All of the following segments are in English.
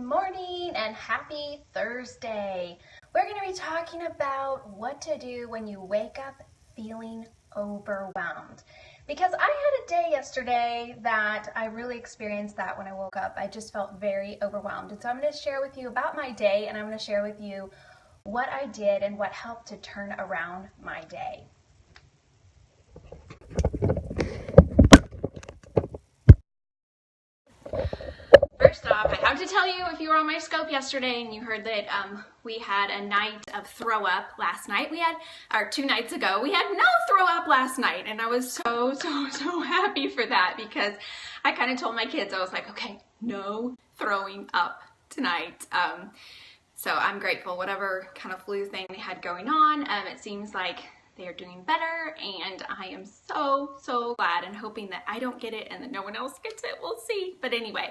morning and happy Thursday. We're going to be talking about what to do when you wake up feeling overwhelmed. Because I had a day yesterday that I really experienced that when I woke up. I just felt very overwhelmed. And so I'm going to share with you about my day, and I'm going to share with you what I did and what helped to turn around my day. First off, I have to tell you, if you were on my scope yesterday and you heard that we had a night of throw up last night, or 2 nights ago, we had no throw up last night. And I was so happy for that, because I kind of told my kids, I was like, okay, no throwing up tonight. So I'm grateful, whatever kind of flu thing they had going on, it seems like they are doing better, and I am so glad and hoping that I don't get it and that no one else gets it. We'll see. But anyway,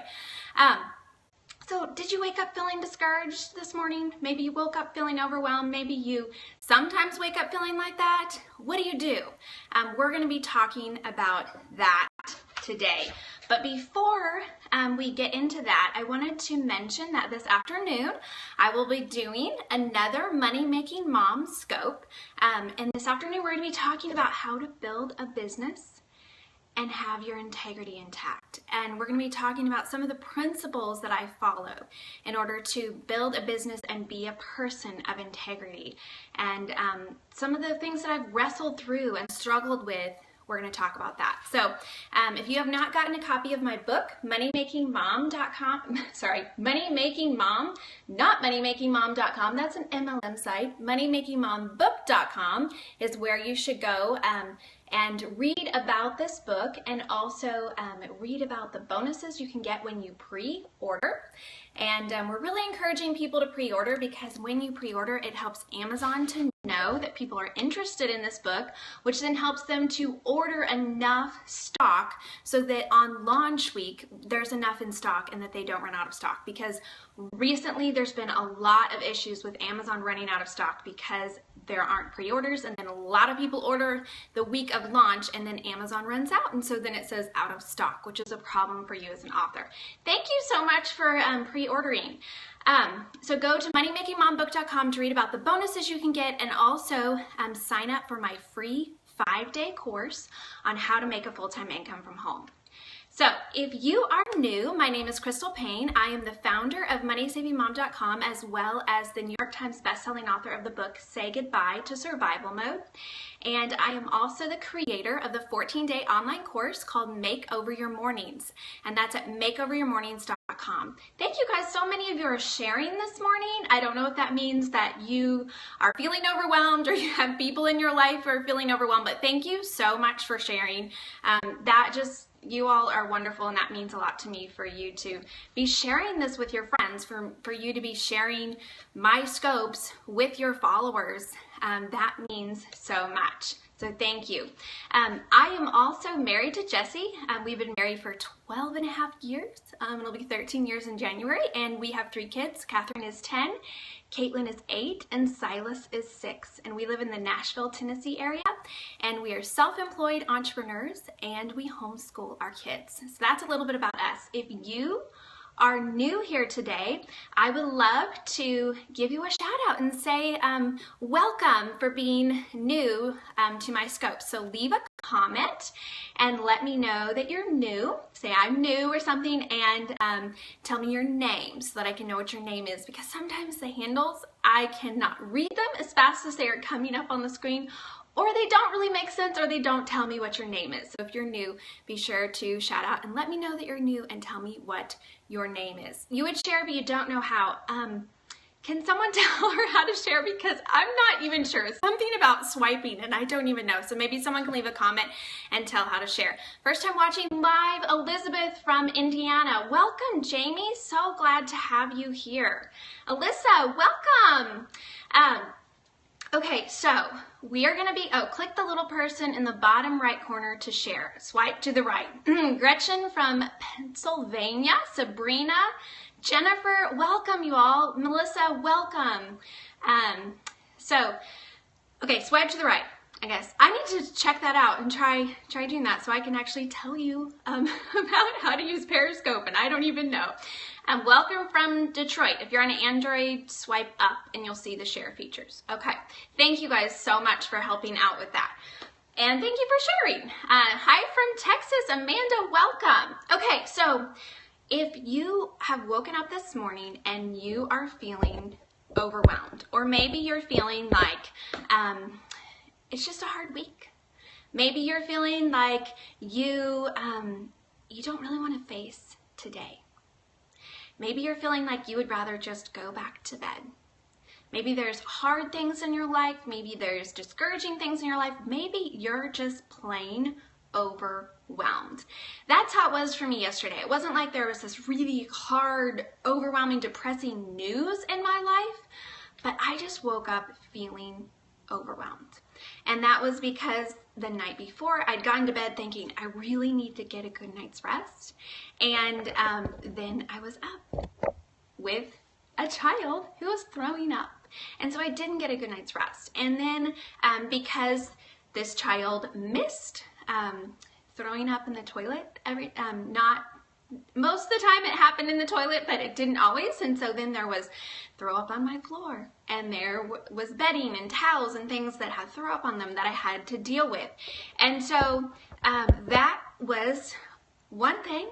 so did you wake up feeling discouraged this morning? Maybe you woke up feeling overwhelmed. Maybe you sometimes wake up feeling like that. What do? We're going to be talking about that today. But before we get into that, I wanted to mention that this afternoon I will be doing another Money Making Mom scope. And this afternoon we're going to be talking about how to build a business and have your integrity intact. And we're going to be talking about some of the principles that I follow in order to build a business and be a person of integrity. And some of the things that I've wrestled through and struggled with, we're going to talk about that. So if you have not gotten a copy of my book, MoneyMakingMom.com, MoneyMakingMom, not MoneyMakingMom.com, that's an MLM site. MoneyMakingMomBook.com is where you should go and read about this book, and also read about the bonuses you can get when you pre-order. And we're really encouraging people to pre-order, because when you pre-order, it helps Amazon to know that people are interested in this book, which then helps them to order enough stock so that on launch week there's enough in stock and that they don't run out of stock. Because recently there's been a lot of issues with Amazon running out of stock because there aren't pre-orders, and then a lot of people order the week of launch and then Amazon runs out, and so then it says out of stock, which is a problem for you as an author. Thank you so much for pre-ordering. So go to MoneyMakingMomBook.com to read about the bonuses you can get, and also sign up for my free 5-day course on how to make a full-time income from home. So if you are new, my name is Crystal Payne. I am the founder of MoneySavingMom.com, as well as the New York Times bestselling author of the book Say Goodbye to Survival Mode. And I am also the creator of the 14-day online course called Make Over Your Mornings, and that's at makeoveryourmornings.com. Thank you guys. So many of you are sharing this morning. I don't know if that means that you are feeling overwhelmed or you have people in your life who are feeling overwhelmed, but thank you so much for sharing. You all are wonderful, and that means a lot to me, for you to be sharing this with your friends, for you to be sharing my scopes with your followers. That means so much. So thank you. I am also married to Jesse. We've been married for 12 and a half years. It'll be 13 years in January, and we have 3 kids. Catherine is 10, Caitlin is 8, and Silas is 6. And we live in the Nashville, Tennessee area, and we are self-employed entrepreneurs, and we homeschool our kids. So that's a little bit about us. If you are new here today, I would love to give you a shout out and say welcome for being new to my scope. So leave a comment and let me know that you're new. Say I'm new or something, and tell me your name so that I can know what your name is, because sometimes the handles, I cannot read them as fast as they are coming up on the screen, or they don't really make sense, or they don't tell me what your name is. So if you're new, be sure to shout out and let me know that you're new and tell me what your name is. You would share, but you don't know how. Can someone tell her how to share? Because I'm not even sure. Something about swiping, and I don't even know. So maybe someone can leave a comment and tell how to share. First time watching live, Elizabeth from Indiana. Welcome, Jamie. So glad to have you here. Alyssa, welcome. Okay, so we are going to be, click the little person in the bottom right corner to share. Swipe to the right. Gretchen from Pennsylvania. Sabrina. Jennifer, welcome you all. Melissa, welcome. Okay, swipe to the right. I guess I need to check that out and try doing that so I can actually tell you about how to use Periscope, and I don't even know. Welcome from Detroit. If you're on an Android, swipe up and you'll see the share features. Okay, thank you guys so much for helping out with that. And thank you for sharing. Hi from Texas, Amanda, welcome. Okay, so if you have woken up this morning and you are feeling overwhelmed, or maybe you're feeling like it's just a hard week. Maybe you're feeling like you don't really want to face today. Maybe you're feeling like you would rather just go back to bed. Maybe there's hard things in your life. Maybe there's discouraging things in your life. Maybe you're just plain overwhelmed. That's how it was for me yesterday. It wasn't like there was this really hard, overwhelming, depressing news in my life, but I just woke up feeling overwhelmed. And that was because the night before I'd gone to bed thinking I really need to get a good night's rest. And then I was up with a child who was throwing up. And so I didn't get a good night's rest. And then because this child missed throwing up in the toilet, most of the time it happened in the toilet, but it didn't always. And so then there was throw up on my floor, and there was bedding and towels and things that had throw up on them that I had to deal with. And so that was one thing.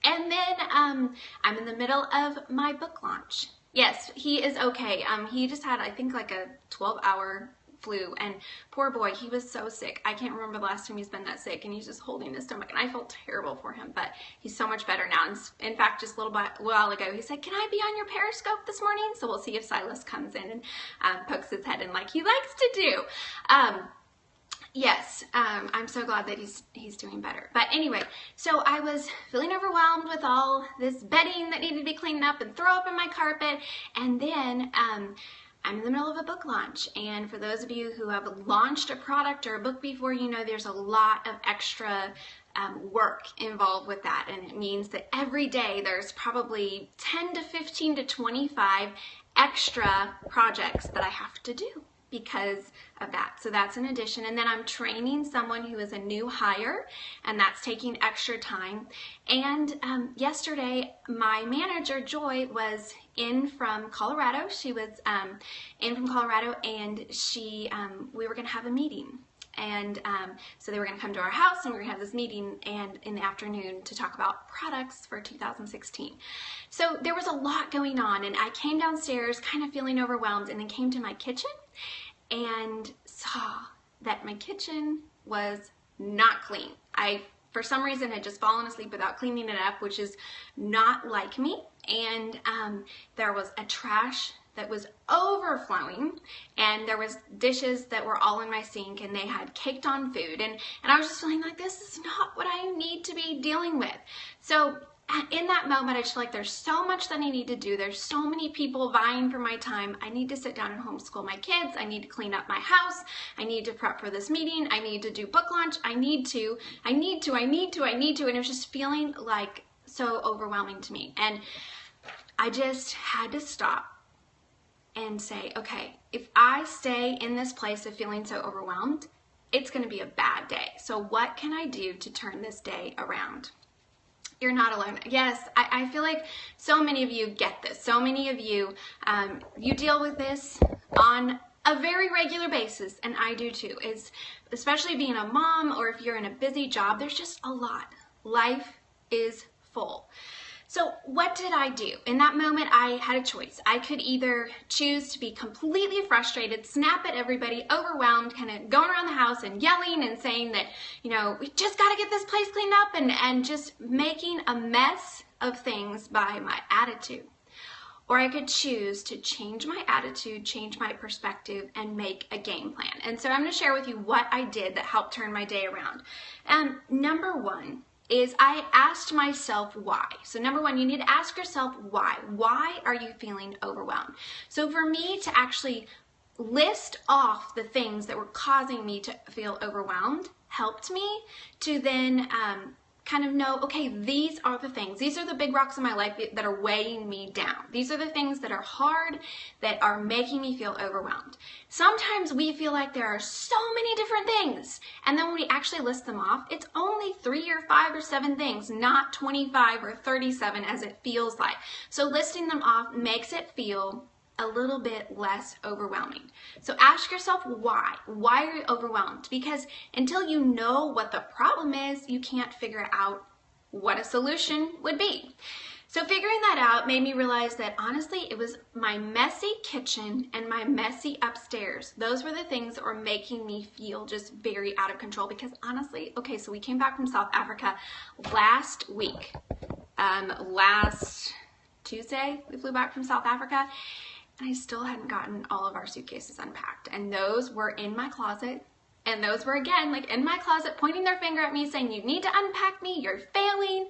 And then I'm in the middle of my book launch. Yes, he is okay. He just had, I think, like a 12-hour flu, and poor boy, he was so sick. I can't remember the last time he's been that sick, and he's just holding his stomach, and I felt terrible for him, but he's so much better now. And in fact, just a while ago, he said, "Can I be on your Periscope this morning?" So we'll see if Silas comes in and pokes his head in like he likes to do. Yes, I'm so glad that he's doing better. But anyway, so I was feeling overwhelmed with all this bedding that needed to be cleaned up and throw up in my carpet, and then I'm in the middle of a book launch, and for those of you who have launched a product or a book before, you know there's a lot of extra work involved with that, and it means that every day there's probably 10 to 15 to 25 extra projects that I have to do because of that. So that's an addition. And then I'm training someone who is a new hire, and that's taking extra time. And yesterday, my manager, Joy, was in from Colorado. She was in from Colorado, and we were gonna have a meeting. And so they were gonna come to our house, and we were gonna have this meeting and in the afternoon to talk about products for 2016. So there was a lot going on, and I came downstairs kind of feeling overwhelmed, and then came to my kitchen and saw that my kitchen was not clean. I, for some reason, had just fallen asleep without cleaning it up, which is not like me. And there was a trash that was overflowing, and there was dishes that were all in my sink, and they had caked on food. And I was just feeling like, this is not what I need to be dealing with. So in that moment, I just feel like there's so much that I need to do. There's so many people vying for my time. I need to sit down and homeschool my kids. I need to clean up my house. I need to prep for this meeting. I need to do book launch. I need to. And it was just feeling like so overwhelming to me. And I just had to stop and say, okay, if I stay in this place of feeling so overwhelmed, it's going to be a bad day. So what can I do to turn this day around? You're not alone. Yes, I feel like so many of you get this. So many of you, you deal with this on a very regular basis, and I do too. It's especially being a mom, or if you're in a busy job, there's just a lot. Life is full. So what did I do? In that moment, I had a choice. I could either choose to be completely frustrated, snap at everybody, overwhelmed, kind of going around the house and yelling and saying that, you know, we just got to get this place cleaned up, and just making a mess of things by my attitude. Or I could choose to change my attitude, change my perspective, and make a game plan. And so I'm going to share with you what I did that helped turn my day around. Number one is I asked myself why. So number one, you need to ask yourself why. Why are you feeling overwhelmed? So for me to actually list off the things that were causing me to feel overwhelmed helped me to then kind of know, okay, these are the things. These are the big rocks in my life that are weighing me down. These are the things that are hard, that are making me feel overwhelmed. Sometimes we feel like there are so many different things, and then when we actually list them off, it's only 3 or 5 or 7 things, not 25 or 37 as it feels like. So listing them off makes it feel a little bit less overwhelming. So ask yourself why. Why are you overwhelmed? Because until you know what the problem is, you can't figure out what a solution would be. So figuring that out made me realize that honestly, it was my messy kitchen and my messy upstairs. Those were the things that were making me feel just very out of control. Because honestly, okay, so we came back from South Africa last week. Last Tuesday, we flew back from South Africa. And I still hadn't gotten all of our suitcases unpacked. And those were in my closet. And those were, again, like in my closet, pointing their finger at me, saying, you need to unpack me, you're failing.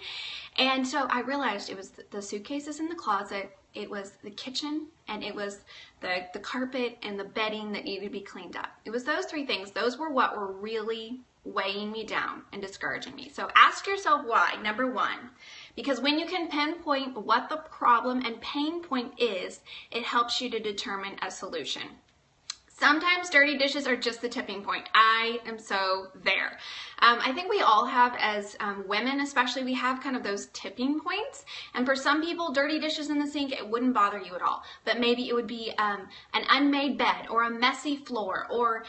And so I realized it was the suitcases in the closet, it was the kitchen, and it was the carpet and the bedding that needed to be cleaned up. It was those 3 things. Those were what were really weighing me down and discouraging me. So ask yourself why, number 1. Because when you can pinpoint what the problem and pain point is, it helps you to determine a solution. Sometimes dirty dishes are just the tipping point. I am so there. I think we all have, as women especially, we have kind of those tipping points. And for some people, dirty dishes in the sink, it wouldn't bother you at all. But maybe it would be an unmade bed or a messy floor or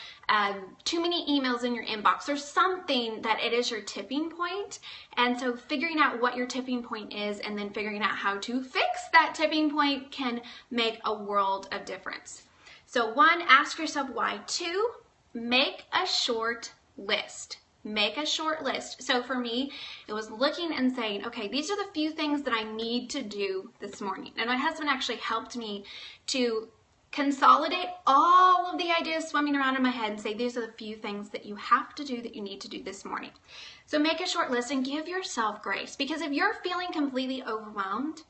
too many emails in your inbox or something that it is your tipping point. And so figuring out what your tipping point is and then figuring out how to fix that tipping point can make a world of difference. So 1, ask yourself why. 2, make a short list. Make a short list. So for me, it was looking and saying, okay, these are the few things that I need to do this morning. And my husband actually helped me to consolidate all of the ideas swimming around in my head and say, these are the few things that you have to do, that you need to do this morning. So make a short list and give yourself grace. Because if you're feeling completely overwhelmed,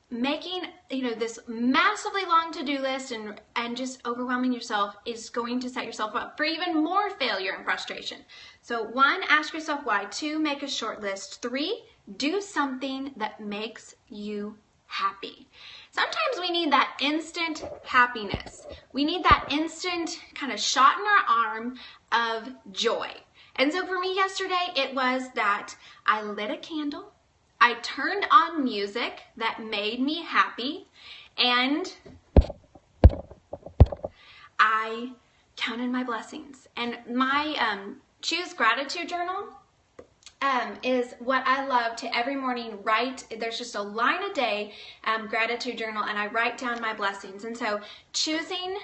making this massively long to-do list and just overwhelming yourself is going to set yourself up for even more failure and frustration. So 1, ask yourself why. 2, make a short list. 3, do something that makes you happy. Sometimes we need that instant happiness. We need that instant kind of shot in our arm of joy. And so for me yesterday, it was that I lit a candle, I turned on music that made me happy, and I counted my blessings. And my Choose Gratitude Journal is what I love to every morning write. There's just a line a day gratitude journal, and I write down my blessings. And so choosing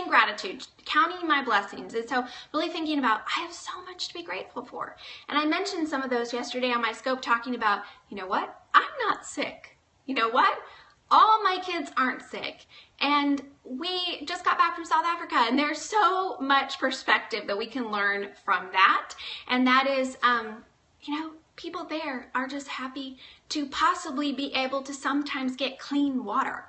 gratitude, counting my blessings. And so really thinking about, I have so much to be grateful for. And I mentioned some of those yesterday on my scope, talking about, you know what? I'm not sick. You know what? All my kids aren't sick. And we just got back from South Africa, and there's so much perspective that we can learn from that. And that is, people there are just happy to possibly be able to sometimes get clean water.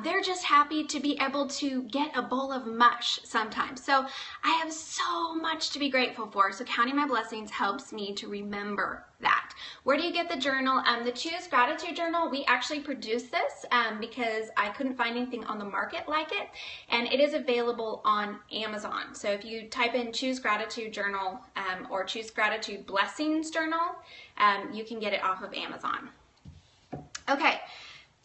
They're just happy to be able to get a bowl of mush sometimes. So I have so much to be grateful for. So counting my blessings helps me to remember that. Where do you get the journal? The Choose Gratitude Journal, we actually produced this because I couldn't find anything on the market like it. And it is available on Amazon. So if you type in Choose Gratitude Journal or Choose Gratitude Blessings Journal, you can get it off of Amazon. Okay.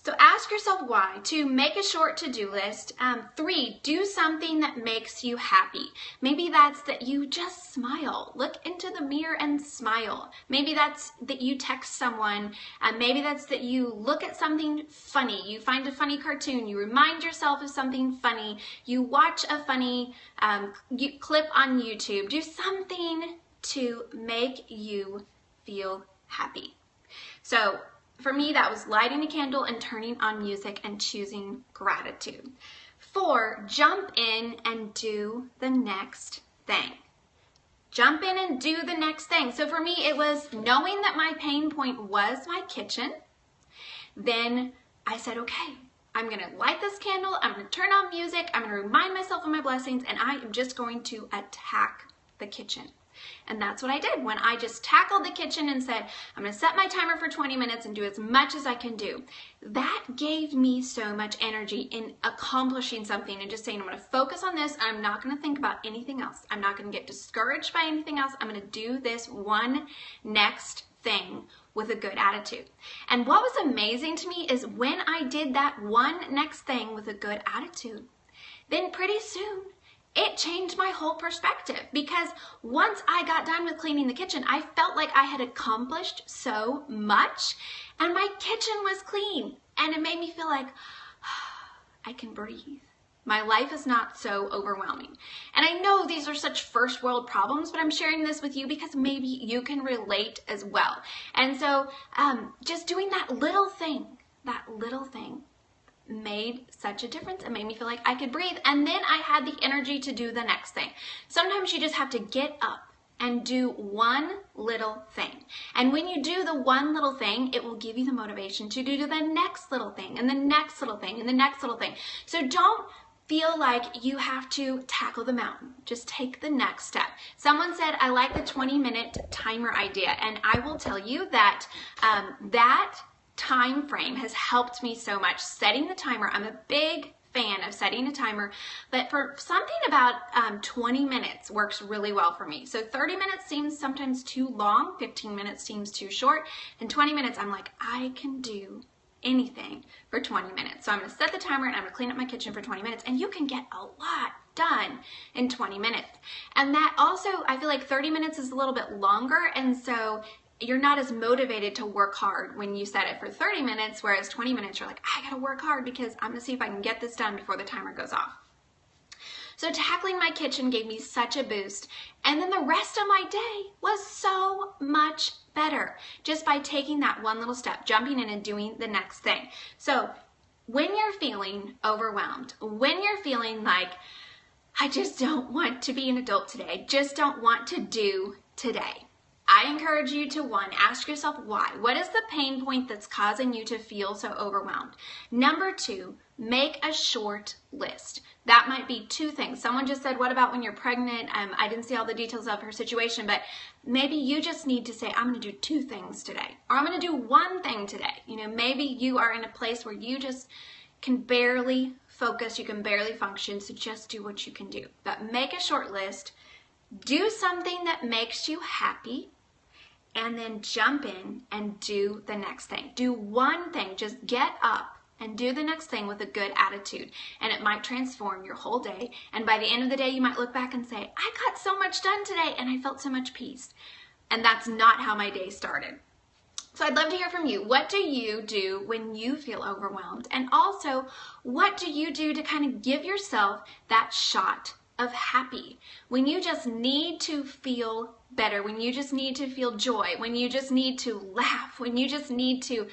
So ask yourself why. 2, make a short to-do list. 3, do something that makes you happy. Maybe that's that you just smile. Look into the mirror and smile. Maybe that's that you text someone. Maybe that's that you look at something funny. You find a funny cartoon. You remind yourself of something funny. You watch a funny clip on YouTube. Do something to make you feel happy. So for me, that was lighting a candle and turning on music and choosing gratitude. 4, jump in and do the next thing. Jump in and do the next thing. So for me, it was knowing that my pain point was my kitchen. Then I said, okay, I'm going to light this candle. I'm going to turn on music. I'm going to remind myself of my blessings, and I am just going to attack the kitchen. And that's what I did when I just tackled the kitchen and said, I'm going to set my timer for 20 minutes and do as much as I can do. That gave me so much energy in accomplishing something and just saying, I'm going to focus on this. I'm not going to think about anything else. I'm not going to get discouraged by anything else. I'm going to do this one next thing with a good attitude. And what was amazing to me is when I did that one next thing with a good attitude, then pretty soon it changed my whole perspective, because once I got done with cleaning the kitchen, I felt like I had accomplished so much and my kitchen was clean, and it made me feel like I can breathe. My life is not so overwhelming. And I know these are such first world problems, but I'm sharing this with you because maybe you can relate as well. And so just doing that little thing made such a difference. It made me feel like I could breathe. And then I had the energy to do the next thing. Sometimes you just have to get up and do one little thing. And when you do the one little thing, it will give you the motivation to do the next little thing and the next little thing and the next little thing. So don't feel like you have to tackle the mountain. Just take the next step. Someone said, I like the 20-minute timer idea. And I will tell you that that time frame has helped me so much. Setting the timer, I'm a big fan of setting a timer, but for something about 20 minutes works really well for me. So 30 minutes seems sometimes too long, 15 minutes seems too short, and 20 minutes I'm like, I can do anything for 20 minutes. So I'm going to set the timer and I'm going to clean up my kitchen for 20 minutes, and you can get a lot done in 20 minutes. And that also, I feel like 30 minutes is a little bit longer, and so you're not as motivated to work hard when you set it for 30 minutes, whereas 20 minutes, you're like, I gotta work hard because I'm gonna see if I can get this done before the timer goes off. So tackling my kitchen gave me such a boost. And then the rest of my day was so much better just by taking that one little step, jumping in and doing the next thing. So when you're feeling overwhelmed, when you're feeling like, I just don't want to be an adult today, I just don't want to do today, I encourage you to, one, ask yourself why. What is the pain point that's causing you to feel so overwhelmed? Number two, make a short list. That might be two things. Someone just said, what about when you're pregnant? I didn't see all the details of her situation, but maybe you just need to say, I'm going to do two things today, or I'm going to do one thing today. You know, maybe you are in a place where you just can barely focus, you can barely function, so just do what you can do. But make a short list, do something that makes you happy, and then jump in and do the next thing. Do one thing, just get up and do the next thing with a good attitude, and it might transform your whole day. And by the end of the day, you might look back and say, I got so much done today and I felt so much peace. And that's not how my day started. So I'd love to hear from you. What do you do when you feel overwhelmed? And also, what do you do to kind of give yourself that shot of happy? When you just need to feel better, when you just need to feel joy, when you just need to laugh, when you just need to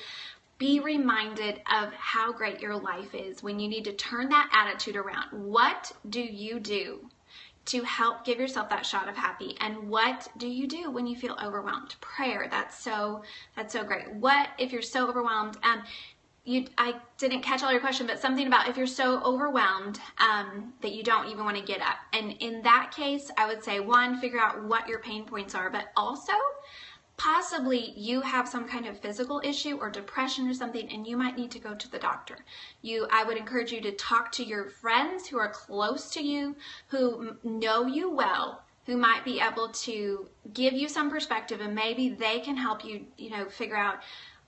be reminded of how great your life is, when you need to turn that attitude around, what do you do to help give yourself that shot of happy? And what do you do when you feel overwhelmed? Prayer, that's so great. What if you're so overwhelmed? I didn't catch all your question, but something about if you're so overwhelmed that you don't even want to get up. And in that case, I would say, one, figure out what your pain points are, but also possibly you have some kind of physical issue or depression or something, and you might need to go to the doctor. I would encourage you to talk to your friends who are close to you, who know you well, who might be able to give you some perspective, and maybe they can help you, figure out,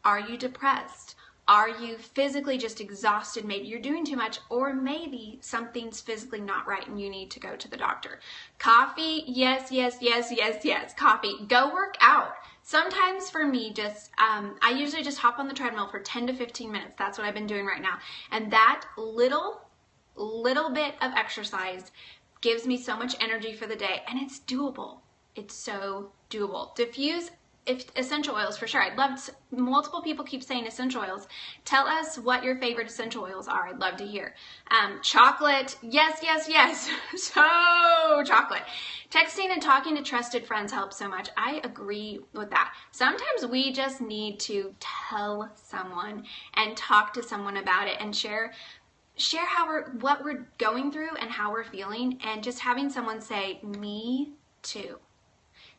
are you depressed? Are you physically just exhausted? Maybe you're doing too much, or maybe something's physically not right and you need to go to the doctor. Coffee, yes, coffee. Go work out. Sometimes for me, I usually just hop on the treadmill for 10 to 15 minutes. That's what I've been doing right now. And that little bit of exercise gives me so much energy for the day, and it's doable. It's so doable. Diffuse essential oils for sure. I'd love to, multiple people keep saying essential oils. Tell us what your favorite essential oils are. I'd love to hear. Chocolate, yes. So chocolate. Texting and talking to trusted friends helps so much. I agree with that. Sometimes we just need to tell someone and talk to someone about it and share what we're going through and how we're feeling, and just having someone say, me too.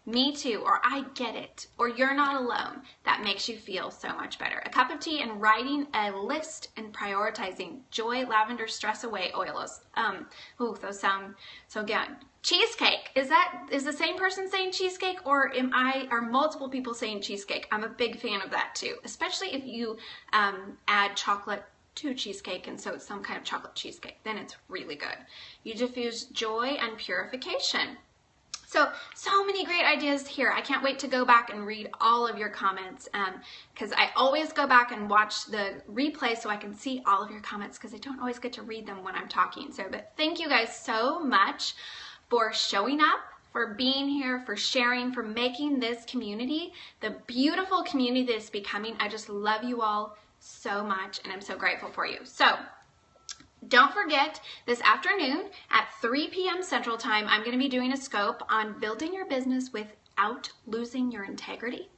me too, or I get it, or you're not alone, that makes you feel so much better. A cup of tea and writing a list and prioritizing joy, lavender, stress away oils. Ooh, those sound so good. Cheesecake, is the same person saying cheesecake, or are multiple people saying cheesecake? I'm a big fan of that too, especially if you add chocolate to cheesecake, and so it's some kind of chocolate cheesecake, then it's really good. You diffuse joy and purification. So many great ideas here. I can't wait to go back and read all of your comments, because I always go back and watch the replay so I can see all of your comments, because I don't always get to read them when I'm talking. But thank you guys so much for showing up, for being here, for sharing, for making this community the beautiful community that it's becoming. I just love you all so much, and I'm so grateful for you. So don't forget, this afternoon at 3 p.m. Central Time, I'm going to be doing a scope on building your business without losing your integrity.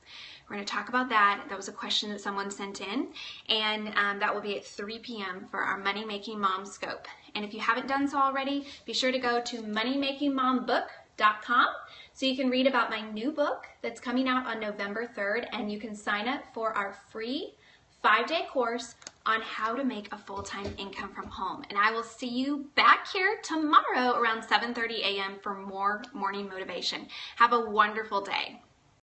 We're going to talk about that. That was a question that someone sent in, and that will be at 3 p.m. for our Money Making Mom scope. And if you haven't done so already, be sure to go to moneymakingmombook.com so you can read about my new book that's coming out on November 3rd, and you can sign up for our free 5-day course on how to make a full-time income from home. And I will see you back here tomorrow around 7:30 a.m. for more morning motivation. Have a wonderful day.